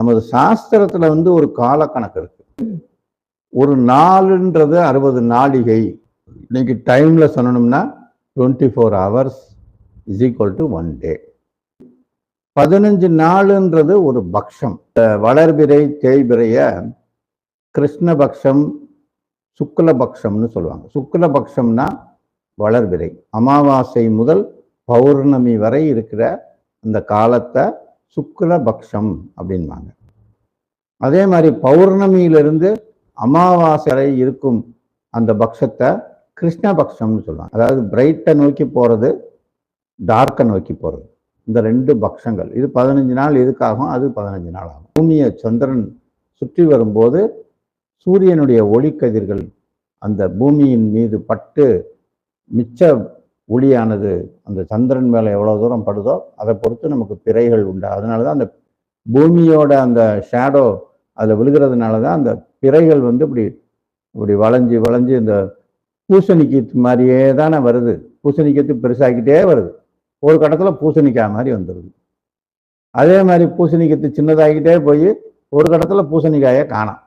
நமது சாஸ்திரத்துல ஒரு கால கணக்கு இருக்கு. ஒரு நாளுன்றது 60 நாளிகை. இன்னைக்கு டைம்ல சொல்லணும்னா 24 hours is equal to 1 day. 15 நாளுன்றது ஒரு பக்ஷம். வளர்பிறை தேய்பிறைய கிருஷ்ணபக்ஷம் சுக்லபக்ஷம்னு சொல்லுவாங்க. சுக்லபக்ஷம்னா வளர்பிறை. அமாவாசை முதல் பௌர்ணமி வரை இருக்கிற அந்த காலத்தை சுக்லபக்ஷம் அப்படின்வாங்க. அதே மாதிரி பௌர்ணமியிலிருந்து அமாவாசை வரை இருக்கும் அந்த பக்ஷத்தை கிருஷ்ணபக்ஷம்னு சொல்லுவாங்க. அதாவது பிரைட்டை நோக்கி போறது, டார்க்கை நோக்கி போறது. இந்த 2 பக்ஷங்கள். இது 15 நாள் எதுக்காகும், அது 15 நாள் ஆகும். பூமியை சந்திரன் சுற்றி வரும்போது சூரியனுடைய ஒளிக்கதிர்கள் அந்த பூமியின் மீது பட்டு மிச்ச ஒளியானது அந்த சந்திரன் மேலே எவ்வளோ தூரம் படுதோ அதை பொறுத்து நமக்கு பிறைகள் உண்டு. அதனால தான் அந்த பூமியோட அந்த ஷேடோ அதில் விழுகிறதுனால தான் அந்த பிறைகள் இப்படி வளைஞ்சு வளைஞ்சு இந்த பூசணிக்கீத்து மாதிரியே தானே வருது. பூசணிக்கீத்து பெருசாகிக்கிட்டே வருது. ஒரு கட்டத்தில் பூசணிக்காய் மாதிரி வந்துடுது. அதே மாதிரி பூசணிக்கீத்து சின்னதாகிக்கிட்டே போய் ஒரு கட்டத்தில் பூசணிக்காயை காணாம்.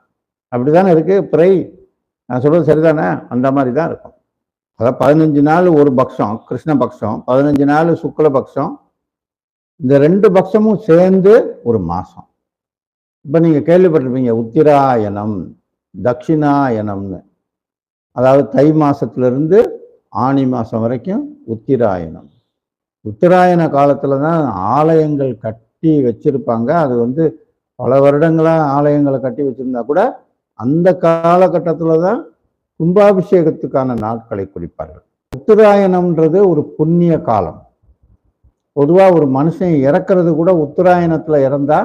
அப்படி தானே இருக்குது பிறை. நான் சொல்கிறது சரிதானே? அந்த மாதிரி தான் இருக்கும். அதாவது 15 நாள் ஒரு பக்ஷம் கிருஷ்ணபக்ஷம், 15 நாள் சுக்லபக்ஷம். இந்த 2 பக்ஷமும் சேர்ந்து ஒரு மாதம். இப்போ நீங்கள் கேள்விப்பட்டிருப்பீங்க உத்திராயணம் தட்சிணாயனம்னு. அதாவது தை மாசத்திலிருந்து ஆனி மாதம் வரைக்கும் உத்திராயணம். உத்திராயண காலத்தில் தான் ஆலயங்கள் கட்டி வச்சிருப்பாங்க. அது பல வருடங்களாக ஆலயங்களை கட்டி வச்சிருந்தா கூட அந்த காலகட்டத்தில் தான் கும்பாபிஷேகத்துக்கான நாட்களை குறிப்பார்கள். உத்தராயணம்ன்றது ஒரு புண்ணிய காலம். பொதுவாக ஒரு மனுஷன் இறக்கிறது கூட உத்தராயணத்தில் இறந்தா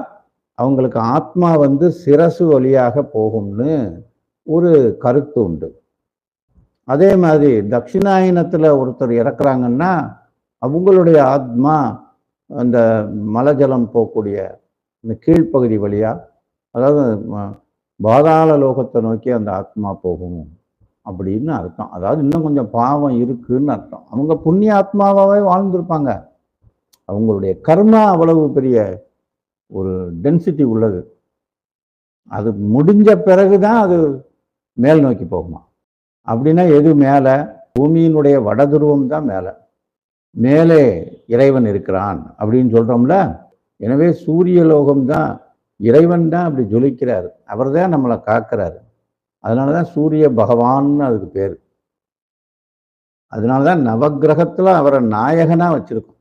அவங்களுக்கு ஆத்மா சிரசு வழியாக போகும்னு ஒரு கருத்து உண்டு. அதே மாதிரி தட்சிணாயனத்தில் ஒருத்தர் இறக்குறாங்கன்னா அவங்களுடைய ஆத்மா அந்த மலஜலம் போகக்கூடிய இந்த கீழ்ப்பகுதி வழியா, அதாவது பாதாள லோகத்தை நோக்கி அந்த ஆத்மா போகும் அப்படின்னு அர்த்தம். அதாவது இன்னும் கொஞ்சம் பாவம் இருக்குன்னு அர்த்தம். அவங்க புண்ணிய ஆத்மாவாகவே வாழ்ந்துருப்பாங்க. அவங்களுடைய கர்மா அவ்வளவு பெரிய ஒரு டென்சிட்டி உள்ளது. அது முடிஞ்ச பிறகுதான் அது மேல் நோக்கி போகுமா. அப்படின்னா எது மேலே? பூமியினுடைய வடதுருவம் தான் மேலே. மேலே இறைவன் இருக்கிறான் அப்படின்னு சொல்றோம்ல. எனவே சூரிய லோகம் தான், இறைவன் தான் அப்படி ஜொலிக்கிறார். அவர் தான் நம்மளை காக்கிறாரு. அதனாலதான் சூரிய பகவான்னு அதுக்கு பேர். அதனாலதான் நவகிரகத்துல அவரை நாயகனா வச்சிருக்கோம்.